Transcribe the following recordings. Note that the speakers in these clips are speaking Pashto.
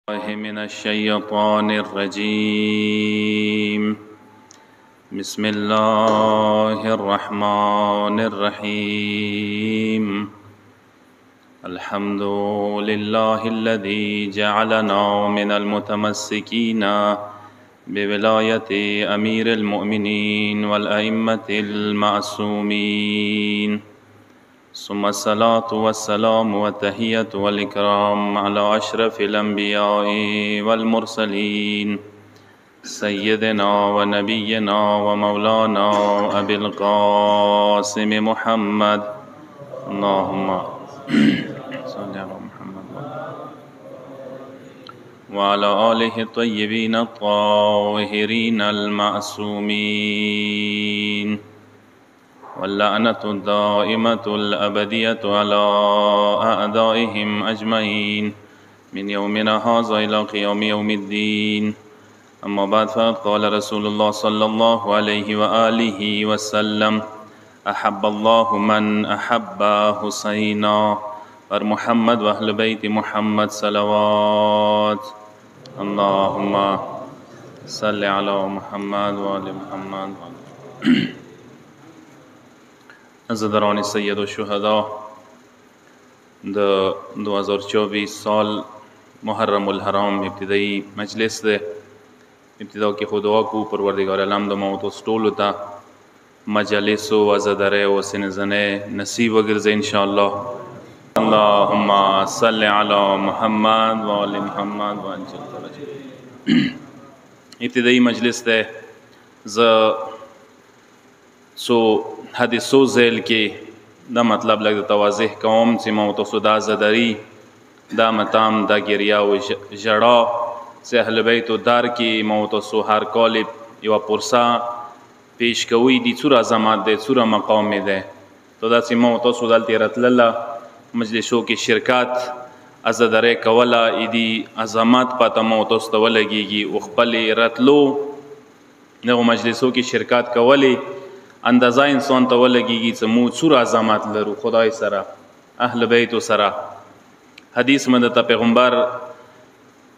من الشيطان الرجيم. بسم الله الرحمن الرحيم. الحمد لله الذي جعلنا من المتمسكين بولاية أمير المؤمنين والأئمة المعصومين، ثم الصلاة والسلام والتحية والإكرام على أشرف الأنبياء والمرسلين سيدنا ونبينا ومولانا أبي القاسم محمد، اللهم صل على محمد وعلى آله الطيبين الطاهرين المعصومين، واللعنة الدائمة الأبدية على أعدائهم أجمعين من يومنا هذا إلى قيام يوم الدين. أما بعد، فقد قال رسول الله صلى الله عليه وآله وسلم: أحب الله من أحب حسينا. اور محمد وأهل بيت محمد صلوات. اللهم صل على محمد وآل محمد. عزیزان سید الشهدا، د 2024 سال محرم الحرام ابتدائی مجلس ده. ابتدا کې خو دعا کو پروردگار عالم د موت ټولو ته مجالس او عزاداره او سنزنه نصیب وګرځي ان شاء الله. اللهم صل علی محمد و آل محمد و انجل. ابتدائی مجلس ده ز سو حدیثو ذیل کې دا مطلب لگ توازح قوم چې موت صدا زدری دا متام دا گریا و جڑا سے اہل بیت و دار کی موت سو ہر کالب یو پرسا پیش کوي دی څوره عظمت ده، څوره مقام ده. تو دا چې موت سو دلته رتلله مجلسو کې شرکت ازدره کولا ایدی عظمت پته موت سو ولګيږي او خپل رتلو نو مجلسو کې شرکت کولی اندازه انسان ته ولګيږي چې مو څوره عظمت لرو خدای سره، اهل بیت سره. حدیث مده ته پیغمبر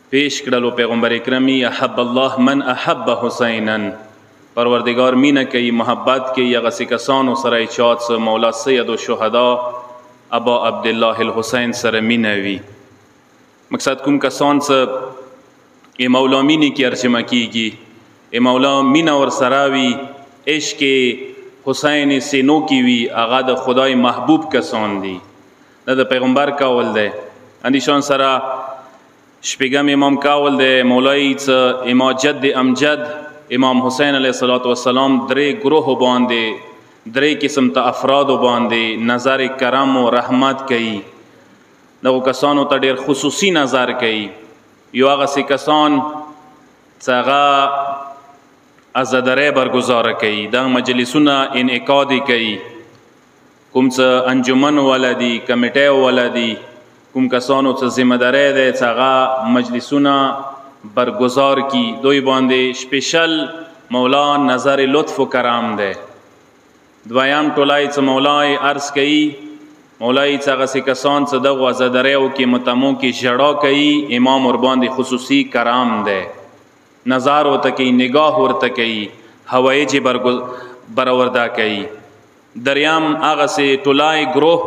پیش کړلو، پیغمبر اکرمی: احب الله من احب حسینا. پروردگار مینه کوي، محبت کوي هغه کسانو سره چې مولا سید الشهدا ابا عبدالله الحسین سره مینه وي. مقصد کوم کسان چې مولا مینه کې ارجمه کیږي، مولا مینه ور سره وي، عشق حسین سینو کی وی، آغا د خدای محبوب کسان دی. دا د پیغمبر کاول دی. اندیشان سره شپږم امام کاول دی مولای څه امام جد امجد امام حسین علیه السلام درې گروه باندې درې قسم ته افراد باندې نظر کرم او رحمت کوي. دغه کسانو ته ډېر خصوصي نظر کوي. یو هغه سي کسان چې هغه ازادره برگزار کوي، دا مجلسونه انعقاد کوي. کوم څه انجمن ولدي، کمیټه ولدي، کوم کسانو څه ذمہ داری ده چې هغه مجلسونه برگزار کی، دوی باندې سپیشل مولا نظر لطف و کرام ده. دویم ټولای چې مولای عرض کوي، مولای چې هغه کسان چې دغه ازادره او کې متمو کې جړه کوي، امام ور باندې خصوصي کرام ده. نظار ورته کوي، نگاه ورته کوي، هوایج برآورده کوي. دریم هغه سي ټولای گروه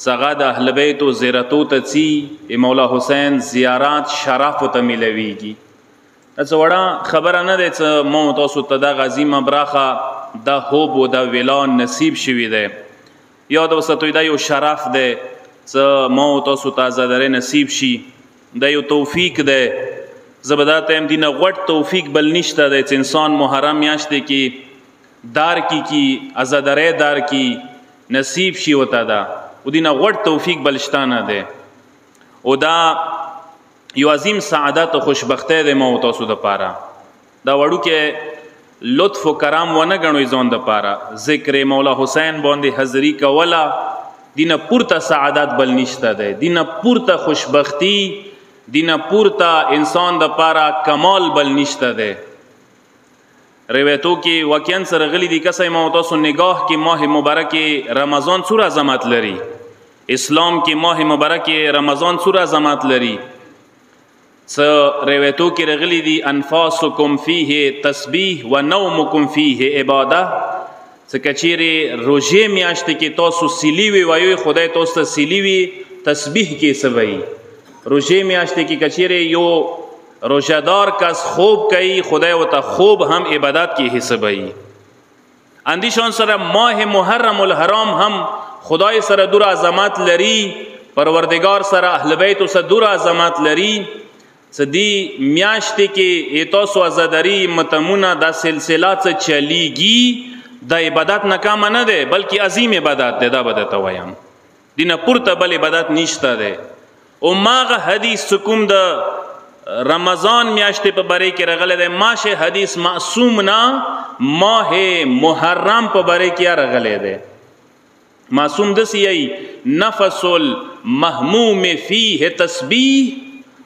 څنګه د اهل بیت او زیارتو ته څي مولا حسین زیارات شرف ته ملويږي. څه وړه خبره نه ده چې مو تاسو ته د غزیمه براخه د هوب او د ویلان نصیب شوي ده، یا د وسطوي د یو شرف ده چې مو تاسو ته زدره نصیب شي، د یو توفیق ده. زبدات هم دینه غټ توفیق بل نشته د انسان محرم میاشت کې دار کی ازادره دار کی نصیب شي وتا دا او دینه غټ توفیق بلشتانه ده. او دا یو عظیم سعادت او خوشبختی ده مو تاسو د پاره. دا وړو کې لطف و کرام ونه غنوي ځون د پاره، ذکر مولا حسین باندې حاضری کولا دینه پورته سعادت بل نشته ده، دینه پورته خوشبختی، دینه پورته انسان د پاره کمال بل نشته ده. روایتو کې واقعا سره غلي دي کسای مو تاسو نگاه کې ماه مبارک رمضان څوره عظمت لري، اسلام کې ماه مبارک رمضان څوره عظمت لري. څه روایتو کې راغلي دي انفاسکم فیه تسبیح و نومکم فیه عباده. څه کچیرې روژې میاشتې کې تاسو سیلی وي وایو خدای تاسو ته سیلی وي تسبیح کې څه وایي. روژې میاشتې کې کچیرې یو روژهدار کس خوب کوي خدای ورته خوب هم عبادت کې حسابوي. اندیشان سره ماه محرم الحرام هم خدای سره دور عظمت لري، پروردگار سره اهل بیت سره دور عظمت لري. صدی میاشتې کې تاسو عزاداری متمونه دا سلسله څه چلیږي دا عبادت ناکامه نه ده بلکې عظیم عبادت ده. دا به ته وایم دینه پورته بل عبادت نشته ده. او ماغه حدیث کوم د رمضان میاشتې په باره کې راغلی دی ماشه حدیث معصوم نه ماه محرم په باره کې راغلی دی. معصوم دسی ای نفس المحموم فیه تسبیح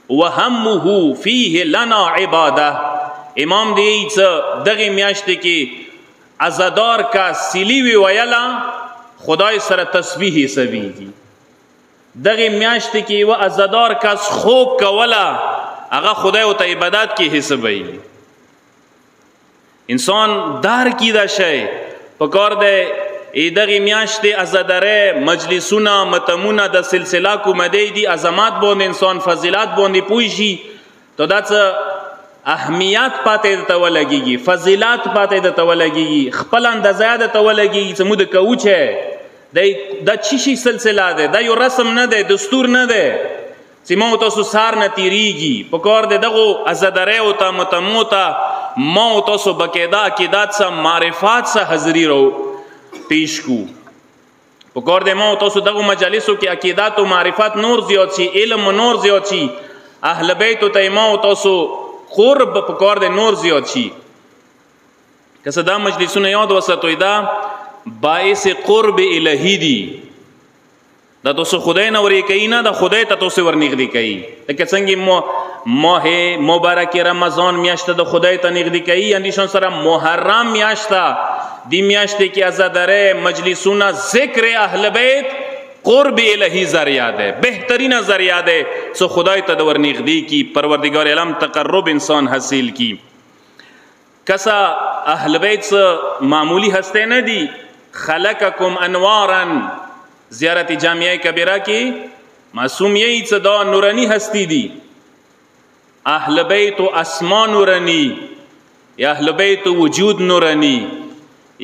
وهمه فیه لنا عباده. امام دی څه دغه میاشتې کې عزادار کا سیلی وی ویلا خدای سره تسبیح حسابیږي. دغه میاشتې کې و عزادار کس خوب کولا هغه خدای او ته عبادت کې حسابي. انسان دار کی دا شی پکار ده دغه میاشتې عزاداره مجلسونه متمونه د سلسله کومدی دي عظمت باندې انسان فضیلت باندې پوي شي ته دا څه اهمیت پاتې ته ولګيږي فضیلت پاتې ته ولګيږي خپل اندازه ته ولګيږي چې مود کوچه دا چی شي سلسله ده دا یو رسم نه ده دستور نه ده چې مو تاسو سار نه تیریږي پکار ده دغه عزاداره او ته متموته مو تاسو بقاعده عقیدت سره معرفت سره حاضری رو پیش کو پکار ده مو تاسو دغه مجالسو کې عقیدت او معرفت نور زیات شي علم نور زیات شي اهل بیت او تیمو تاسو قرب پکار ده نور زیات شي. کسه دا مجلسونه یاد وساتوي دا باعث قرب الهی دی. دا تاسو خدای نه ورې کوي نه دا خدای ته تاسو ورنږدې کوي. لکه څنګه ماه مبارک رمضان میاشت د خدای ته نږدې کوي اندیشان سره محرم میاشت دی میاشت کې عزاداره مجلسونه ذکر اهل بیت قرب الهی ذریعہ ده بهترین ذریعہ ده سو خدای ته ورنږدې کی پروردگار عالم تقرب انسان حاصل کی. کسا اهل بیت معمولی هسته نه دی خلقکم انوارا زیارت جامعه کبیره کی معصوم یہی څه دا نورانی هستی دی. اهل بیت اسمان نورانی یا اهل بیت وجود نورانی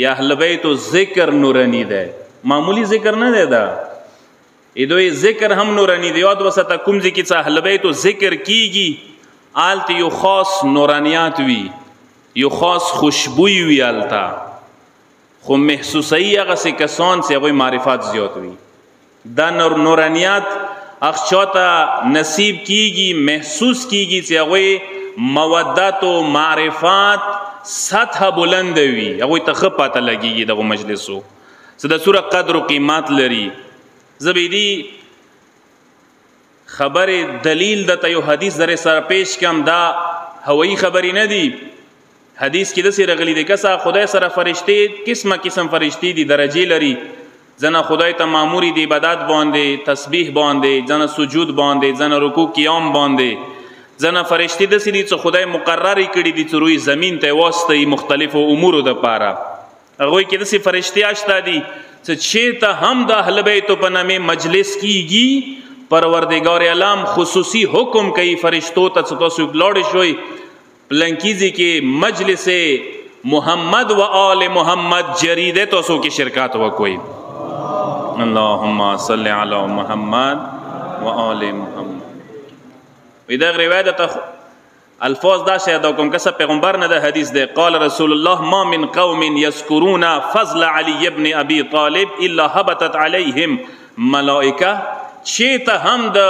یا اهل بیت ذکر نورانی ده معمولی ذکر نه ده. دا ایدوی ذکر هم نورانی دی. یاد وسته کوم ځکه چې اهل بیت ذکر کیږي آلت یو خاص نورانیات وی یو خاص خوشبوئی وی آلتا خو محسوسی هغه سه کسان چې هغوی معرفت زیات وي دا نورانیات هغه چاته نصیب کیږي محسوس کیږي چې هغوی مودت و معرفت سطح بلند وي هغوی ته ښه پته لګیږي دغه مجلسو څه د سوره قدر و قیمت لري. زبیدی خبر دلیل د یو حدیث در سره پیش کم دا هوایی خبری نه دی. حدیث کې داسې راغلی دی کسا خدای سره فرشتې قسمه قسم فرشتې دي درجې لري. ځنه خدای ته ماموري دی عبادت باندې تسبیح باندې ځنه سجود باندې ځنه رکوع قیام باندې ځنه فرشتې داسې دي چې خدای مقرر کړي دي چې روی زمین ته واسطه مختلفو امورو دپاره. هغوی کې داسې فرشتې اشته دي چې چېرته هم د اهل بیتو په نامې مجلس کیږي پروردگار عالم خصوصي حکم کوي فرشتو ته چې تاسو لاړ شوئ پلنکیزی کې مجلس محمد و آل محمد جریده تاسو کې شرکت وکوي. اللهم صل علی محمد و آل محمد. دا روایت الفاظ دا شاید کوم کس پیغمبر نه د حدیث دی قال رسول الله ما من قوم یذکرون فضل علی ابن ابي طالب الا هبطت علیهم ملائکه. چیته هم د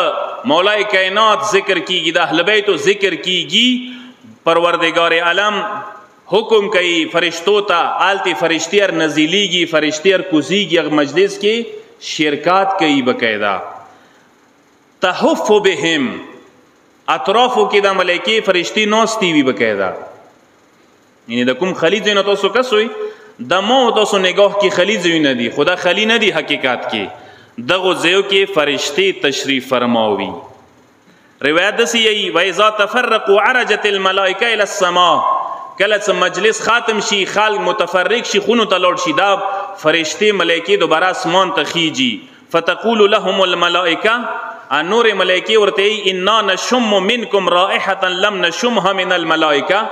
مولای کائنات ذکر کیږي د اهل بیت ذکر کیږي پروردگار عالم حکم کوي فرشتو ته آلتی فرشتیر نزیلیږي فرشتیر کوزیږي مجلس کې شرکت کوي بقاعده تحف بهم اطرافو کې د ملائکه فرشتي نوستي وي بقاعده. یعنی د کوم خلیج نه تاسو کسوي د مو تاسو نگاه کې خلیج نه دي خدا خلی نه دي حقیقت کې دغه ځایو کې فرشتي تشریف فرماوي. روایت دسی یی و اذا تفرقوا عرجت الملائکه الى السماء کله چې مجلس ختم شي خلق متفرق شي خونو ته لاړ شي دا فرشتي ملائکه دوباره اسمان ته خیجي فتقول لهم الملائکه نور ملائکه ورته انا نشم منکم رائحه لم نشمها من الملائکه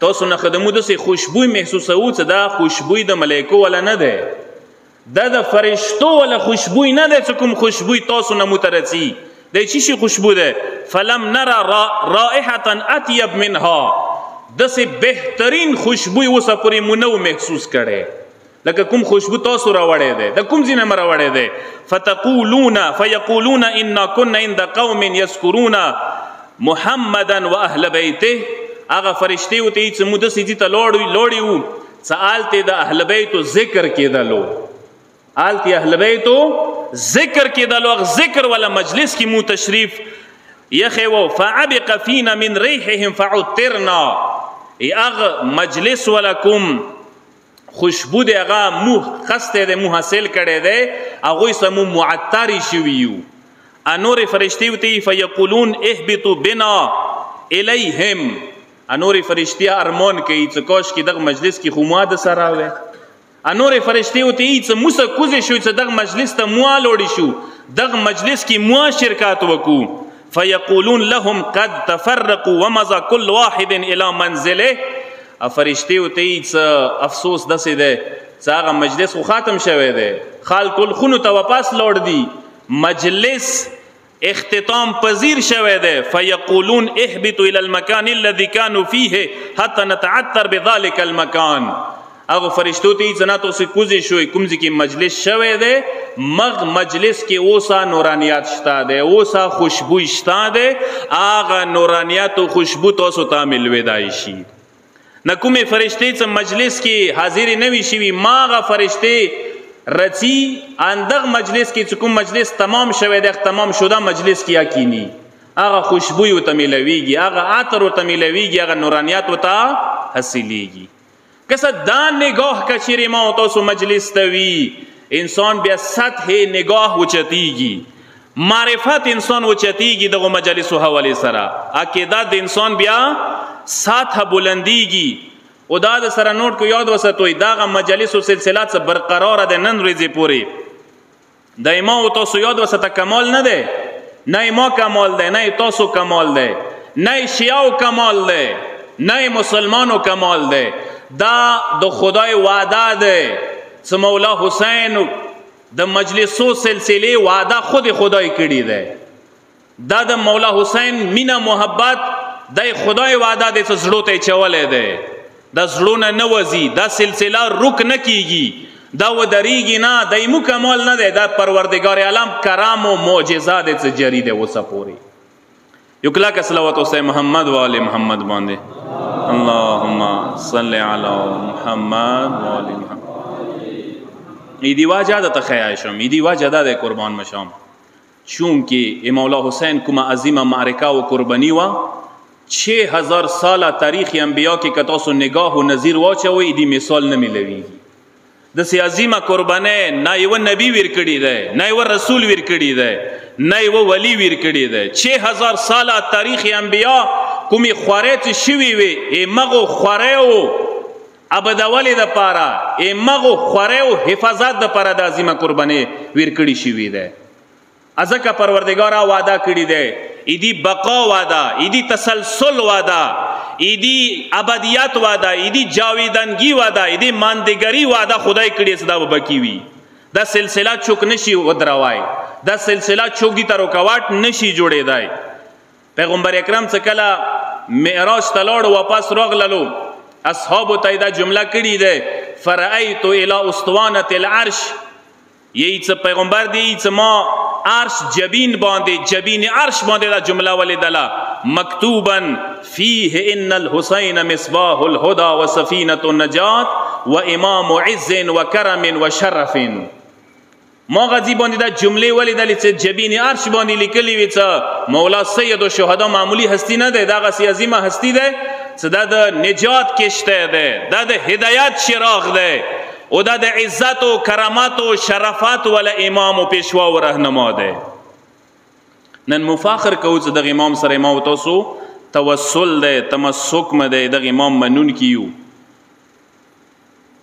تاسو نه خدمو دسي خوشبوئی محسوسو چې دا خوشبوئی د ملائکه ولا نه ده دا د فرشتو ولا خوشبوئی نه ده چې کوم خوشبوئی تاسو نه مترسي د چی شي خوشبو ده فلم نرى رائحه اطيب منها دسه بهترین خوشبوئی وسه پوری مونږ محسوس کړي لکه کوم خوشبو تاسو راوړې ده د کوم ځینه راوړې ده فيقولون ان كنا عند قوم يذكرون محمدا واهل بيته هغه فرشتي وته چې مو د سيدي ته لوړیو سالته د اهل بیت ذکر کېدلو آلتی اهل بیتو ذکر کېدلو ذکر ولا مجلس کی مو تشریف یخو فعبق فينا من ريحهم فعطرنا اغ مجلس ولکم خوشبو دی اغا مو خسته دی مو حاصل کړي دی اغه سمو معطر شویو انور فرشتي وتی فیقولون اهبطوا بنا الیهم انور فرشتي ارمان کوي چې کوش کی دغه مجلس کی خماد سره وي انور فرشتي وتی چې موسی کوزه شو چې دغه مجلس ته مو لوړی شو دغه مجلس کی مو شرکت وکو فیقولون لهم قد تفرقوا ومضى كل واحد الى منزله فرشتي وتی چې افسوس دسه ده چې هغه مجلس خو ختم شوه ده خال ټول خونو ته واپس لوړ دي مجلس اختتام پذیر شوه ده فیقولون اهبطوا الى المكان الذي كانوا فيه حتى نتعثر بذلك المكان اغه فرشتو ته جناتو سے کوزی شوی کومځ کی مجلس شوه ده مغ مجلس کې اوسا نورانیات شتا ده اوسا خوشبو شتا ده اغه نورانیات او خوشبو تاسو ته ملوي دای شي نکومه فرشتي چې مجلس کې حاضر نه وي شي ماغه فرشتي رچی اندغ مجلس کې چې کوم مجلس تمام شوه ده تمام شوه مجلس کې یقیني اغه خوشبو او تملويږي اغه عطر او تملويږي اغه نورانیات او ته حاصلېږي کسه دا نگاه کچری ما تاسو مجلس توی انسان بیا سطح نگاه وچتیږي معرفت انسان وچتیږي دغه مجلسو حواله سره عقیده د انسان بیا سطح بلندیږي او دا د سره نوٹ کو یاد وساتوي دغه مجلسو سلسله څخه برقرار ده نن ورځې پوري دایما او تاسو یاد وساته کمال نه ده نه ما کمال ده نه تاسو کمال ده نه شیعو کمال ده نه مسلمانو کمال ده دا د خدای وعده ده چې مولا حسین د مجلسو سلسله وعده خود خدای کړی ده دا د مولا حسین مینا محبت د خدای وعده ده چې زړه ته چولې ده د زړه نه وځي دا سلسله رک نه کیږي دا ودریږي نه دایمو کمال نه ده دا پروردگار عالم کرام او معجزات چې جری ده وسپوري یو کلا کا صلوات او محمد و ال محمد باندې اللهم صل على محمد و ال محمد ایدی واجه د تخیاشم ایدی واجه د قربان مشام چونکه مولا حسین کومه عظیمه معرکه او قربانی وا 6000 ساله تاریخ انبیا کې کتا سو نگاه او نظیر واچوي ایدی مثال نه ملوي د سی عظیمه قربانه نه یو نبی ور کړی دی نه یو رسول ور کړی دی نه یو ولی ور کړی دی 6000 ساله تاریخ انبیا کومي خوارت شوی وي ایمغه خوریو ابدولی د پاره ایمغه خوریو حفاظت د پاره د عظیمه قربانی ور کړی شوی دی ازکه پروردگار وعده کړی دی ایدی بقا وعده ایدی تسلسل وعده ایدی ابدیت وعده ایدی جاویدانگی وعده ایدی ماندگری وعده خدای کړی صدا وبکیوی دا سلسله چوک نشي ودروای دا سلسله چوک دی تر رکاوټ نشي جوړیدای پیغمبر اکرم څخه کله معراج تلوړ واپس راغللو اصحاب ته دا جمله کړی ده فرایت الی اسطوانه العرش یی څه پیغمبر دی چې ما عرش جبین باندې جبین عرش باندې دا جمله ولیدله مکتوبا فيه ان الحسين مصباح الهدى وسفينه النجات وامام عز وكرم وشرف ما غزی باندې دا جمله ولیدلې چې جبین عرش باندې لیکلې وي چې مولا سید الشهدا معمولی هستی نه ده دا غسی عظیمه هستی ده چې دا د نجات کشته ده دا د هدایت چراغ ده او دا د عزت او کرامات او شرفات ول امام او پیشوا او رهنما ده نن مفاخر کوو چې دغه امام سره ما او تاسو توسل دی تمسک مه دی دغه امام منونکي یو.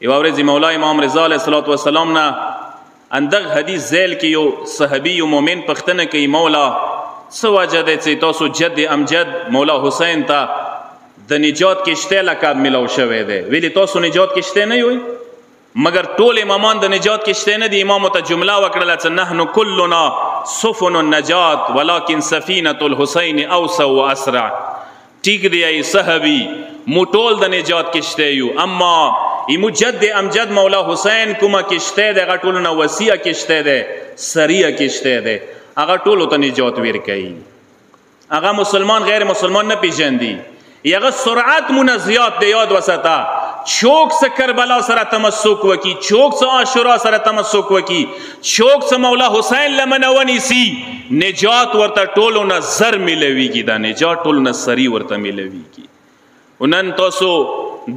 یوه ورځ مولا امام رضا علیه الصلاة والسلام نه اندغه حدیث ذیل کې یو صحابي یو مؤمن پوښتنه کوي مولا څه وجه دی چې تاسو جد امجد مولا حسین ته د نجات کشتی لقب ملو شوی دی؟ ویلي تاسو نجات کشتی نه یوئ؟ مګر ټول امامان د نجات کشتی نه دي. امامو ته جمله وکړله چې نحن کلنا سفن النجات ولکن سفینة الحسین اوسع و اسرع. ټیک دی ای صحابي مو ټول د نجات کشتی یو، اما ایمو جد امجد مولا حسین کومه کشتی دی هغه ټولو نه وسیع کشتی دی، سریع کشتی دی، هغه ټولو ته نجات ورکوي. هغه مسلمان غیر مسلمان نه پیژندي. هغه سرعت مونه زیات دی. یاد وساته چوک سه کربلا سره تمسک وکي، چوک سه عاشورا سره تمسک وکي، چوک سه مولا حسین لمنه ونیسي، نجات ورته ټولو نه زر ملويږي. دا نجات ټولو نه سریع ورته ملويږي. ونن تاسو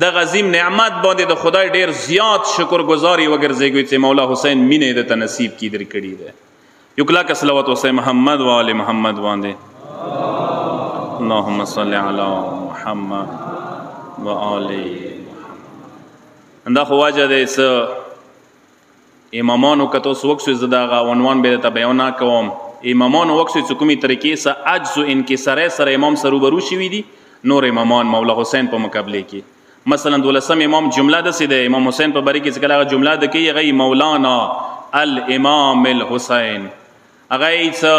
د عظیم نعمت باندې د خدای ډیر زیات شکرګزاري وګرځئ چې مولا حسین مینه د نصیب کی درکړي ده. یو کلاک صلوات وسه محمد و آل محمد باندې اللهم صل علی محمد و آل محمد. اندا خو واجه ده س امامانو کتو سوکسو زداغه عنوان به ته بیان کوم. امامانو وکسو چې کومي طریقې سره عجز او انکسار سره امام سره روبرو شوی دي نور امامان مولا حسین په مقابله کې. مثلا 12 امام جمله د سیده امام حسین په باره کې څنګه جمله د کوي غي مولانا الامام الحسین هغه څه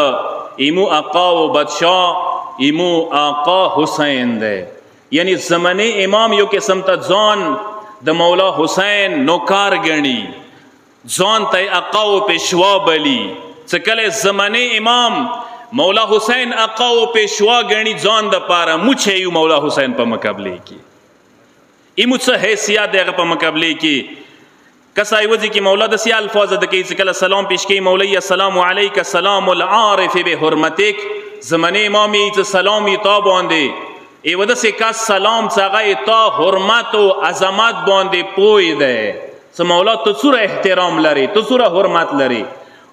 ایمو آقا و بادشاہ ایمو آقا حسین ده. یعنی زمانه امام یو قسم ته ځان د مولا حسین نوکار ګڼي، ځان ته آقا و پیشوا بلی. څه کله زمانه امام مولا حسین آقا و پیشوا ګڼي ځان د پاره موچه یو مولا حسین په مقابله کې ایمو څه حیثیت دی هغه په مقابله کې. کسای وځي کې مولا د سی الفاظ د کې چې کله سلام پیش کوي مولوی السلام علیک سلام العارف بحرمتک. زمانه امام یې سلام یې تا باندې ایو د سې کا سلام څنګه تا حرمت او عظمت باندې پوي دی. څه مولا ته څوره احترام لري، ته څوره حرمت لري.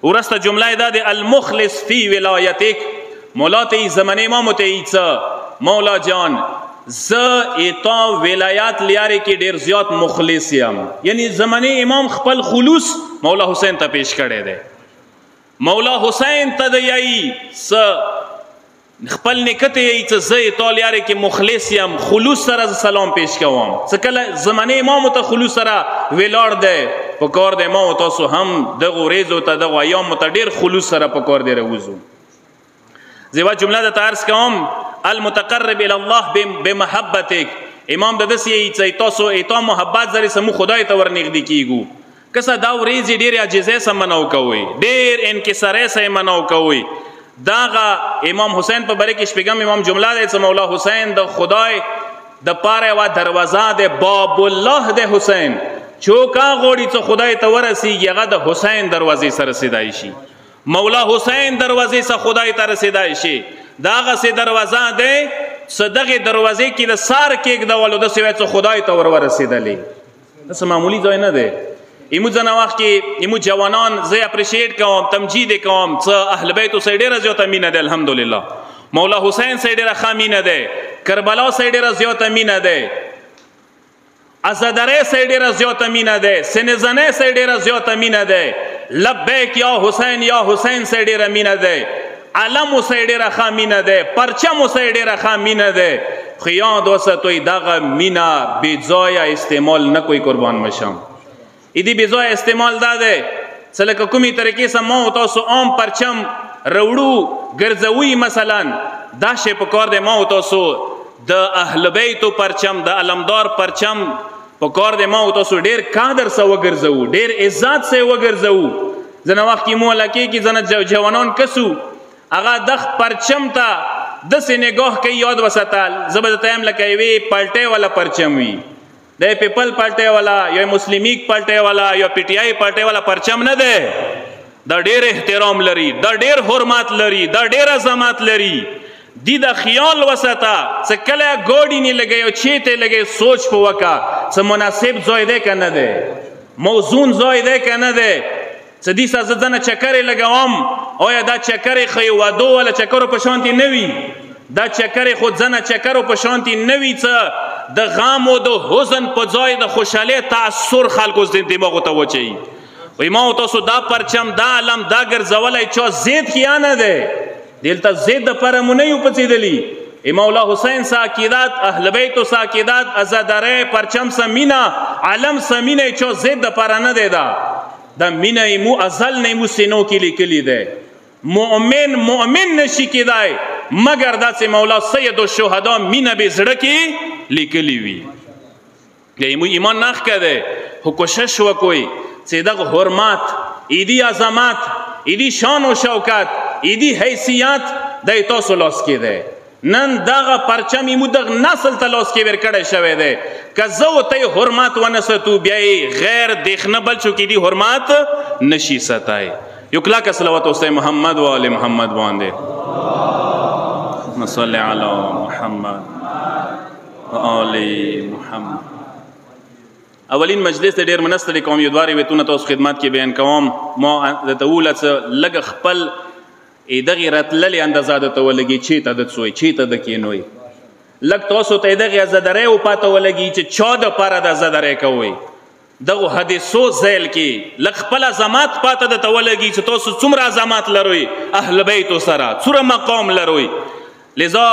ورسته جمله دا دی المخلص فی ولایتک. مولا ته زمانه امام ته څه مولا جان ز ایتا ولایات لیاره کې ډیر زیات مخلص یم. یعنی زمانه امام خپل خلوص مولا حسین ته پیش کړی دی. مولا حسین ته د یی س خپل نکته یی څه ز ایتا لیاره کې مخلص یم، خلوص سره سلام پیش کوم. څه کله زمانه امام ته خلوص سره ویلاړ دی په کار دی ما تاسو هم د غوریزو ته د ایام ته ډیر خلوص سره په کار دی روزو. زیوا جمله د تارس کوم المتقرب الى الله بمحبتک. امام د دسی چې تاسو ایتو محبت زری سمو خدای ته ورنږدې کیګو. کسه دا ورېځي ډیر عاجزه سم منو کوي، ډیر انکساره سم منو کوي. داغه امام حسین په باره کې شپږم امام جمله ده چې مولا حسین د خدای د پاره وا دروازه ده باب الله ده حسین. چوکا غوړي چې خدای ته ورسیږي هغه د حسین دروازې سره رسیدای شي. مولا حسین دروازې سره خدای ته رسیدای شي. داغه سي دروازه ده صدقه دروازې کې د سار کې د ولود سوي ته خدای ته ور رسیدلې. دا معمولی ځای نه ده. ایمو ځنه وخت کې ایمو جوانان زه اپریشیټ کوم، تمجید کوم څه اهل بیت سره ډیره زیاته مینه ده الحمدلله. مولا حسین سره ډیره خامینه ده، کربلا سره ډیره زیاته مینه ده، ازادره سره ډیره زیاته مینه ده، سنزنه سره ډیره زیاته مینه ده، لبیک یا حسین سره ډیره مینه ده، علم سره ډیره خامینه ده، پرچم سره ډیره خامینه ده. خو یاد وساتئ دغه مینه بې ځایه استعمال نه کوئ قربان مشم. ایدی بې ځایه استعمال دا ده څه لکه کومې طریقې سره ما او تاسو عام پرچم روړو ګرځوي مثلا دا شی په کار دی ما او تاسو د اهل بیتو پرچم د علمدار پرچم په کار دی ما او تاسو ډیر قادر سره وګرځو، ډیر عزت سره وګرځو. ځنه وخت کې مو لکه کې ځنه جوانان کسو هغه د پرچم ته د سې نگاه کوي. یاد وساتل زبر تایم لکه وی پالټه والا پرچم وی د پیپل پالټه والا یا مسلمیک پالټه والا یا پی ټی آی پالټه والا پرچم نه ده. دا ډیر احترام لري، دا ډیر حرمت لري، دا ډیر عظمت لري. دی دا خیال وساته څه کله ګوډی نه لګي او چیته لګي سوچ په وکا څه مناسب ځای ده کنه ده، موزون ځای ده کنه ده. څه دې سازه ځنه چکرې لګوم آیا دا چکر خی ودو ولا چکرو په شانتي نه وي دا چکر خو ځنه چکرو په شانتي نه وي څه د غم او د حزن په ځای د خوشحالۍ تاثر خلکو دماغو ته وچوي وایي ما تاسو دا پرچم دا علم دا ګرځولی چا ضد کیا نه دی دلته ضد دپاره مو نه یو پڅېدلي امام الله حسین سا عقیدت اهل بیتو سا عقیدت ازاداره پرچم سا مینه علم سا مینه چا ضد دپاره نه دی دا مینه مو ازل نه مو سینو کې لیکلی دی مؤمن نشي کېدای مگر داسې مولا سید الشهدا مینه به زړه کې لیکلی وي د مو ایمان نښکه دی خو کوشش وکوئ چې دغه حرمات ایدي عظمت ایدي شان و شوکت ایدي حیثیت دی تاسو لاس کې دی نن دغه پرچم مو دغه نسل ته لاس کې ورکړی شوی دی که زه ورته حرمت ونه ستو بیا یې غیر دیخنه بل شو کې دي حرمت نشي ستای یو کلکه صلوات وسته محمد و آل محمد باندې صلی علی محمد و آل محمد اولین مجلس ته ډېر منستړی کوم یو دوارې ویتونه تاسو خدمت کې بیان کوم ما درته وویله څه لږ خپل دغې راتللې اندازه درته ولګي چېرته د څوی چېرته د کینوئ لږ تاسو ته دغې عزادرۍ وپاته ولګي چې چا دپاره د عزادرۍ کوئ دغو حدیثو ذیل کې لږ خپل عظمت پاته درته ولګي چې تاسو څومره عظمت لروئ اهل بیتو سره څومره مقام لروئ لذا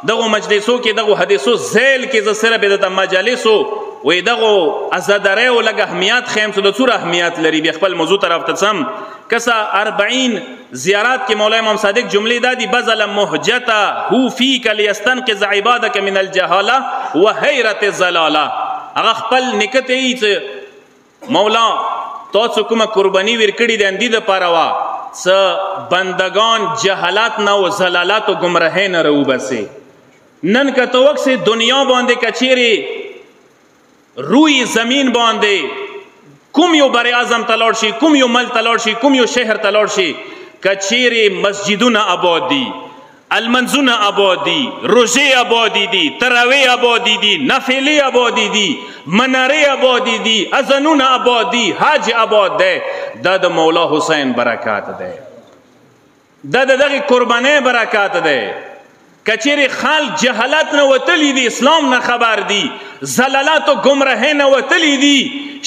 دغو مجلسو کې دغو حدیثو ذیل کې زه صرف درته مجالسو وی دغو عزادرۍ و لږ اهمیت ښیم چې د څومره اهمیت لري بیا خپل موضوع طرف ته څم کسا 40 زیارات کې مولا امام صادق جملې دا دي بذل مهجته هو فیک لیستنقذ عبادک من الجهاله و حیرت الضلاله هغه خپل نکت یې چې مولا تاسو کومه قرباني ورکړې ده اندی دپاره وه څه بندگان جهالت نه و ضلالت و ګمراهۍ نه راوباسې نن که ته وکسې دنیا باندې که چیرې روی زمین باندې کوم یو بر اعظم ته لاړ شي کوم یو ملک ته لاړ شي کوم یو شهر ته لاړ شي که چیرې مسجدونه آباد دي المنزونه آباد دي روژې آبادي دي تراویح آبادي دي نفلې آبادي دي منارې آبادي دي اذانونه آباد دي حج آباد دی دا د مولا حسین برکات دی دا د دغې قربانۍ برکات دی کچېرې خلک جهالت نه وتلی دي اسلام نه خبر دي زلالات و ګمراهۍ نه وتلی دي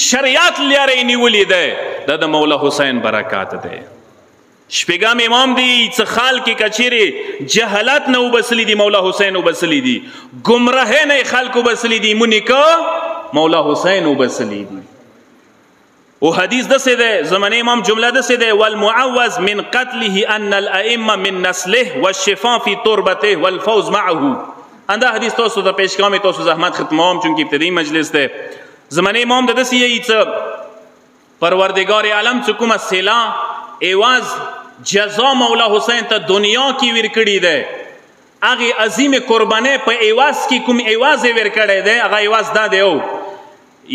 شریعت لیارې نیولی دی دا د مولا حسین برکات دی شپږم امام دی څه خلک کچېرې جهالت نه وبسلی دي مولا حسین وبسلی دي ګمراهۍ نه یې خلک وبسلی دي مونیکه مولا حسین وبسلی دي و حدیث دسې دی زمانه امام جمله دسې دی والمعوذ من قتله ان الائمه من نسله والشفاء في تربته والفوز معه اندا حدیث تاسو ته پیش کوم تاسو زحمت ختموم چونکه ابتدایي مجلس دی زمانه امام د دسې یی څه پروردگار عالم چې کومه سلا ایواز جزا مولا حسین ته دنیا کې ورکړي دی هغه عظیم قربانۍ په ایواز کې کوم ایواز ورکړی دی هغه ایواز دا دی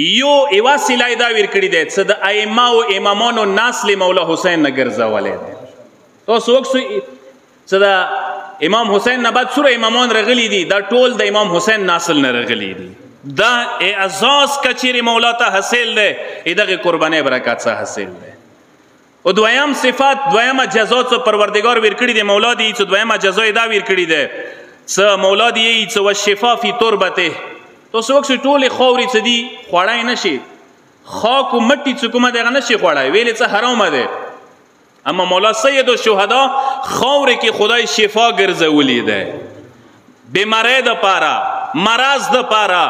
یو ایواز سلای دا ورکړي دی څه د ائمه او امامانو نسل مولا حسین نه ګرځولی دی تاسو وکسو څه د امام حسین نه بعد څومره امامان رغلي دي دا ټول د امام حسین نسل نه رغلي دي دا اعزاز که چیرې مولا ته حاصل دی دغې قربانۍ برکت څخه حاصل دی او دویم صفت دویمه جزا څه پروردگار ورکړي دی مولا دی څه دویمه جزا یې دا ورکړي دی څه مولا دی څه والشفا فی تربته تاسو وکسئ ټولې خاورې څه دي خوړی نه شي خاک و مټي چې کومه دی هغه نه شي خوړی ویلې څه حرامه دی اما مولا سید الشهدا خاورې کې خدای شفا ګرځولی دی بیماری دپاره مرض دپاره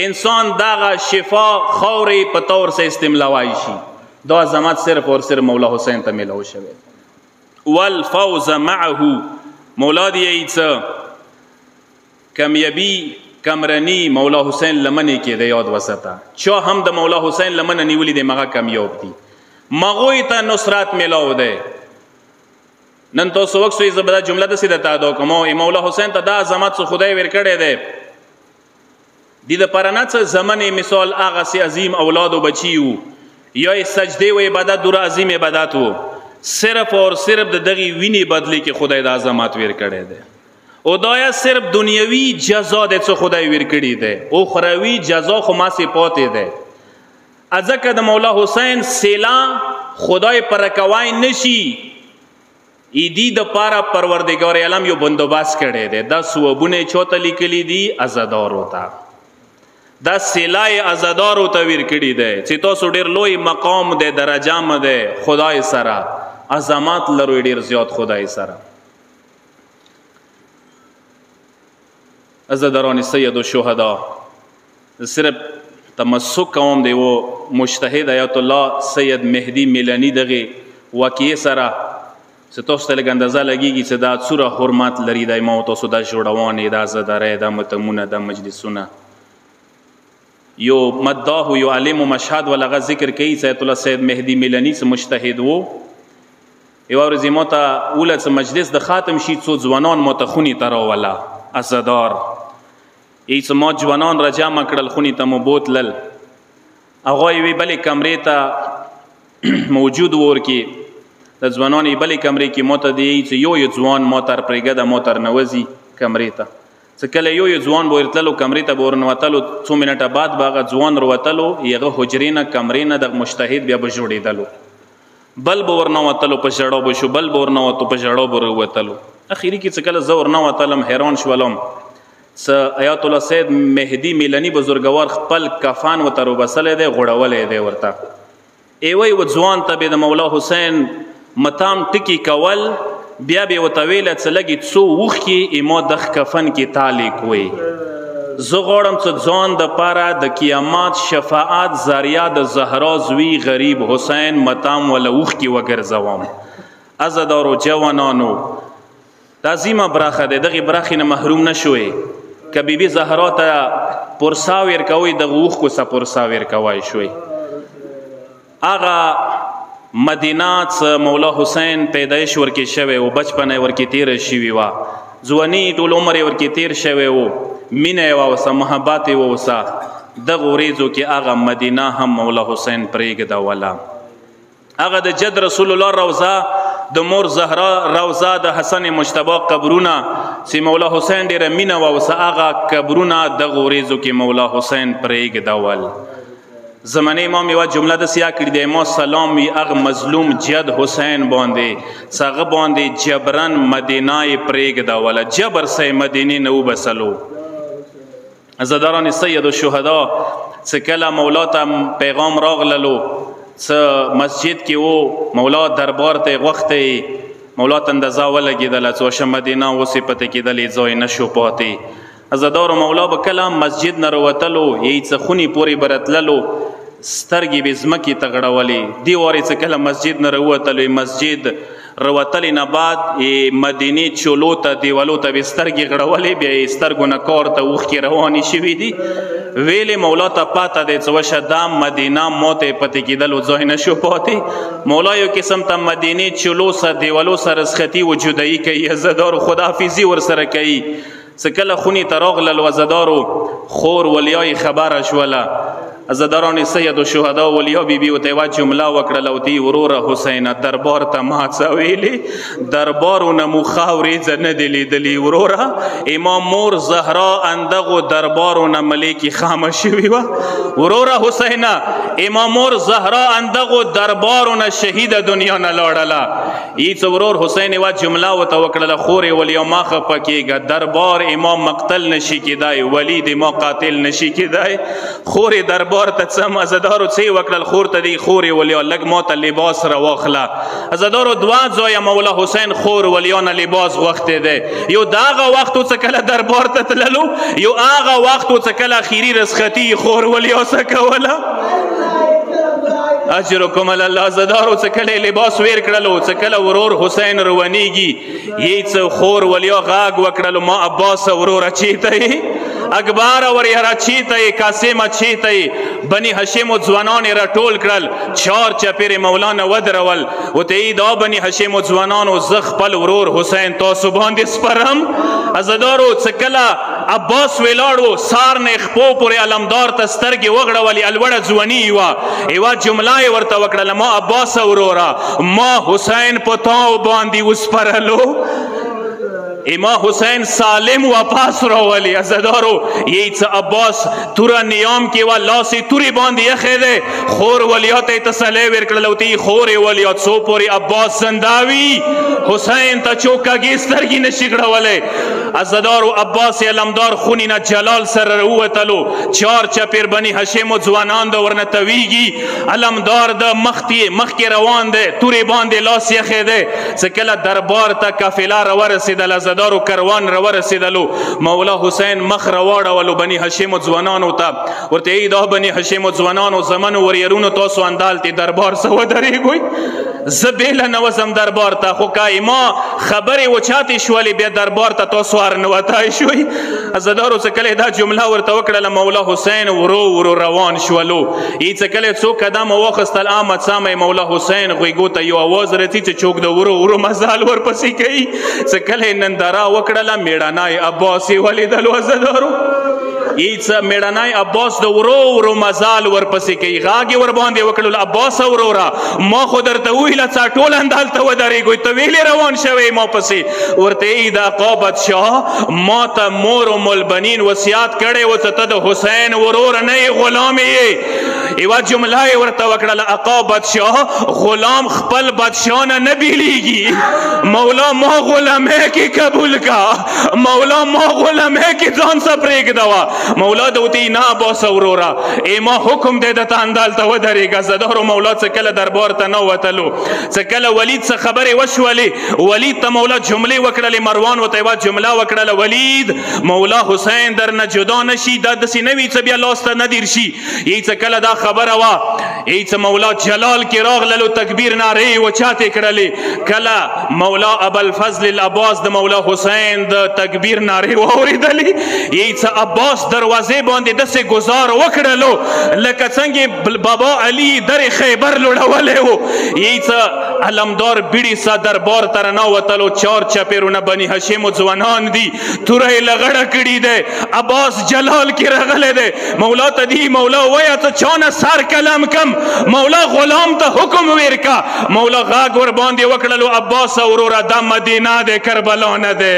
انسان دغه شفا خاورې په طور سه استملوای شي دا عظمت صرف اور صرف مولا حسین ته میلاو شوی والفوز معه مولا دی څه کامیابی کمرنی مولا حسین لمنې کې د یاد وسته چا هم د مولا حسین لمنه نیولي دی مغه کامیاب دي مغوی ته نصرت میلاو دی نن تاسو وکسئ زه به دا جمله داسې درته ادا کوم مولا حسین ته دا عظمت څه خدای ورکړی دی دې دپاره نه څه زمن مثال هغسې عظیم اولاد و بچي وو یا سجدې و عبادت دوره عظیم عبادت و صرف اور صرف د دغې وینې بدلې کې خدای د عظمت ورکړی دی او دا یا صرف دنیوي جزا دی څه خدای ورکړي دی اخروي جزا خو ماسې پاتې دی ځکه د مولا حسین سیلا خدای پر کوای نشي ایدی د پاره پروردگار عالم یو بندوبست کړی دی. دا ثوابونه چاته لیکلي دي؟ عزادارو ته. دا صلای عزادارو ته ویر کړي دی چې تاسو ډېر لوی مقام دی، درجه م دی خدای سره، عظمت لرو ډېر زیات خدای سره. عزاداران سید الشهدا صرف تمسک کوم دی و مجتهد آیت الله سید مهدی میلانی دغه واقعې سره چې تاسو ته لږ اندازه لګېږي چې دا څومره حرمت لري. دا ما تاسو دا جوړوانې، دا عزادارۍ، دا متمونه، دا مجلسونه. یو مداح یو عالم و مشهد ولغه ذکر کوي چې آیت الله سید مهدی میلانی څه مجتهد و. یوه ورځ ما ته اوله څه مجلس د ختم شي، څو ځوانان ما ته خونې ته راوله عزادار. ای څه ما ځوانان را جمع کړل، خونې ته مو بوتلل. هغوی یوې بلې کمرې ته موجود و ورکې د ځوانانو یې بلې کمرې کې ما ته دی چې یو ځوان ما ته پرېږده، ما ته رنوځي کمرې ته. چې کله یو ځوان به ورتللو کمرې ته به ورنوتلو، څو منټه بعد به هغه ځوان روتلو، هغه حجرې نه کمرې نه دغه مجتهد بیا به جوړېدلو. بل به ورنوتلو په ژړا به شو، بل به ورنوتو په ژړا به راوتلو. اخري کې چې کله زه ورنوتلم حیران شولم څه آیت الله سید مهدی میلانی بزرګوار خپل کفن ورته روبسلی دی، غوړولی دی ورته. ایوی و ځوان ته به د مولا حسین متام ټکی کول، بیا به ورته ویله چې لږې څو اوښکې ما دغ کفن کې تا لیکوئ. زه غواړم چې ځان دپاره د قیامت شفاعت ذریعه د زهرا زوی غریب حسین متام وله اوښکې وګرځوم. عزادارو جوانانو دا عظیمه برخه دی، دغې برخې نه محروم نه شوئ. که بیبي زهرا ته پرسا ورکوئ، دغه اوښکو څه پرسا ورکوی شوئ. هغه مدینه څه مولا حسین پیدایش ورکې شوی و، بچپنه یې ورکې تیره شوې وه، ځواني ټول عمر یې ورکې تیر شوی و، مینه یې واوسه، محبت یې واوسه. دغه ورځو کې هغه مدینه هم مولا حسین پرېږدوله. هغه د جد رسول الله روضه، د مور زهرا روضه، د حسن مجتبی قبرونه چې مولا حسین ډېره مینه واوسه، هغه قبرونه دغه ورځو کې مولا حسین پرېږدول. زمانه امام یوه جمله داسې یاد کړې دی، ما سلام وي هغه مظلوم جد حسین باندې چې هغه باندې جبرن مدینه یې پرېږدوله، جبر سه مدینې نه وبسلو. عزاداران سید الشهدا چې کله مولا ته پیغام راغللو څه مسجد کې و، مولا دربار ته غوښتی، مولا ته اندازه ولګېدله چې وشه مدینه اوس یې پته کېدلې ځای نه شو پاتې. عزادارو مولا به کله مسجد نه راوتلو، یې څه خونې پورې به رتللو، سترګې به ځمکې ته غړولې. دې وارې چې کله مسجد نه راوتلو، مسجد راوتلې نه بعد مدینې چولو ته دیوالو ته به سترګې غړولې، بیا یې سترګو نه کار ته اوښکې روانې شوي دي. ویلې مولا ته پاته دی چې وشه دا مدینه ما ته یې پتې کېدلو ځای نه شو پاتې. مولا یو قسم ته مدینې چولو سره دیوالو سره سختي و جدایي کوي، عزادارو خداحافظي ورسره کوي. چې کله خونې ته راغلل عزادارو، خور ولیای خبره شوله. عزاداران سید الشهدا ولیا بیبي ورته یوه جمله وکړله، ورته وروره حسینه دربار ته ما څه ویلې، دربارونه مو ښه ورېځه نه دي لیدلي وروره. امام مور زهرا اندغو دربارونه ملیکې خامه شوې وه وروره حسینه. امام مور زهرا اندغو دربارونه شهیده دنیا نه لاړله. ای څه ورور حسین یوه جمله ورته وکړله، خورې ولیا ما خفه کېږه، دربار امام مقتل نشي کېدی، ولی د ما قاتل نشي کېدی. خورې دربار ته څم. عزادارو څه یې وکړل، خور ته دی خورې ولیا لږ ما ته لباس راواخله. عزادارو دوه ځایه مولا حسین خور ولیا نه لباس غوښتی دی. یو د هغه وخت و چې کله دربار ته تللو، یو هغه وخت و چې کله اخري رسختي خور ولیا څه کوله. اجرکم الله. عزادارو چې کله لباس ویر کړلو، چې کله ورور حسین روانیږي، یې څه خور ولیا غاګ وکړلو، ما عباس وروره چیته یې، اکبر ور یاره چیته یې، قاسم چیته یې. بني هاشم ځوانان یې راټول کړل، چار چپېرې مولانا ودرول. ورته یې دا بني هاشم ځوانانو زه خپل ورور حسین تاسو باندې سپرم. عزادارو چې کله عباس ولاړو، سار نه خپو پورې علمدار ته سترګې وغړولې، الوړه ځواني وه. یوه جمله یې ورته وکړله، ما عباس وروره ما حسین په تا باندې وسپرلو. امام حسین سالم واپس راولي عزادارو ییڅ عباس توره نیام کې و لاسې تورې باندې یخې دی خور ولیات یې تسلی ورکړله او ته خورې ولیات څو پورې عباس زنده وي حسین ته چوکاږي سترګې نشي غړولی عزادارو عباس علمدار خونې نه جلال سره راووتلو چار چپېر بني هاشمو ځوانان د ورنه تویږي علمدار د مخکې روان دی تورې باندې لاس یخې دی څه کله دربار ته قافله راورسېدل عزادارو کروان راورسېدلو مولا حسین مخ راواړولو بني هاشمو ځوانانو ته ورته ای دا بني هاشمو ځوانانو زمنو وریرونو تاسو اندالتې دربار څه ودرېږئ زه بیله نه وځم دربار ته خو که ما خبرې وچاتې شولې بیا دربار ته تاسو هرنوتی شوئ عزادارو څه کله دا جمله ورته وکړله مولا حسین ورو ورو روان شولو ای څه کله څو قدمه واخیستل آمد سامه مولا حسین غوږو ته یو اواز رسي چې څوک د ورو ورو مزال ورپسې کوي څه کله یې ننداره وکړله مېړنی عباس یې ولیدلو عزادارو ایڅ میړنی عباس د ورو ورو مزال ورپسې کوي غاګې ورباندې وکړل عباس وروره ما خو درته وویله څا ټول اندالته ودرېږئ ته ویلې روان شوی ما پسې ورته ای د عقابت شاه ما ته مور ام البنین وصیات کړی و چې ته د حسین ورور نه یې غلام یې یوه جمله یې ورته وکړله عقابت شاه غلام خپل بادشاه نه بیلیږي مولا ما غلامۍ کې قبول کا مولا ما غلامۍ کې ځان څه پرېږدوه مولا دوتی نه عباس ورورا ایما حکم دی د ته اندالته ودرېږه عزادارو مولا څه کله دربار ته نه وتلو څه کله ولید څه خبرې وشولې ولید ته مولا جملې وکړلې مروان ورته یوه جمله وکړله ولید مولا حسین درنه جدا نشي دا داسې نه وي څه بیا لاس ته نه دیر شي یی څه کله دا خبره وه یی څه مولا جلال کې راغللو تکبیر نارې وچاتې کړلې کله مولا ابوالفضل العباس د مولا حسین د تکبیر نارې واورېدلې یی څه عباس دروازې باندې داسې ګزار وکړلو لکه څنګه بابا علي در خیبر لوړولی و یی څه علمدار بیړي سه دربار ته رانوتلو چار چپېرونه بني هاشمو ځوانان دي توره یې لغړه کړي دی عباس جلال کې راغلی دی مولا ته دی مولا وایه ته چا نه سر کلم کم مولا غلام ته حکم ورکا مولا غاګ ورباندې وکړلو عباس وروره دا مدینه دی کربلا نه دی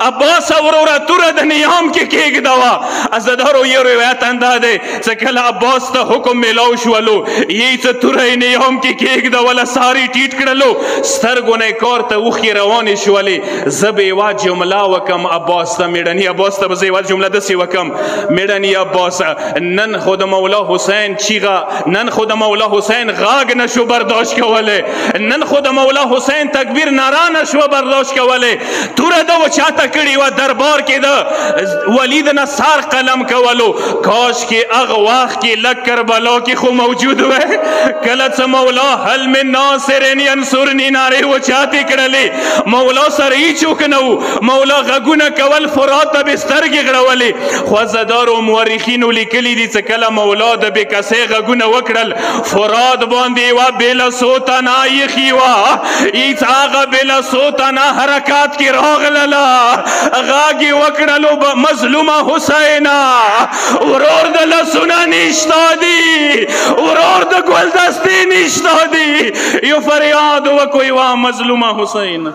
عباس وروره توره د نیام کې کېږدوه عزادارو یو روایت اندا دی چې کله عباس ته حکم میلاو شولو یی څه توره یې نیام کې کېږدوله ساری ټیټ کړلو سترګو نه یې کار ته اوښکې روانې شولې زه به یوه جمله وکم عباس ته میړني عباس ته به زه یوه جمله داسې وکم میړني عباس نن خو د مولا حسین چیغه نن خو د مولا حسین غاګ نشو برداشت کولی نن خو د مولا حسین تکبیر ناره نشوه برداشت کولی توره ده و چاته کړې وه دربار کې د ولید نه سار قلم کولو کاش کې هغه وخت کې لږ کربلا کې خو موجود وی کله څه مولا هل من ناصر ینصرني نارې وچاتې کړلې مولا سره هیڅوک نه و مولا غږونه کول فرات ته به سترګې غړولې خو عزادارو مورخینو لیکلي دي چې کله مولا د بې کسۍ غږونه وکړل فرات باندې یوه بېله سوتنه ایښي وه هېڅ هغه بېله سوتنه حرکات کې راغلله غاګ یې وکړلو مظلومه حسینا ورور د لسونه نشتا دي ورور د ګلدستې نشتا دي یو فریاد وکړو یوه مظلومه حسینا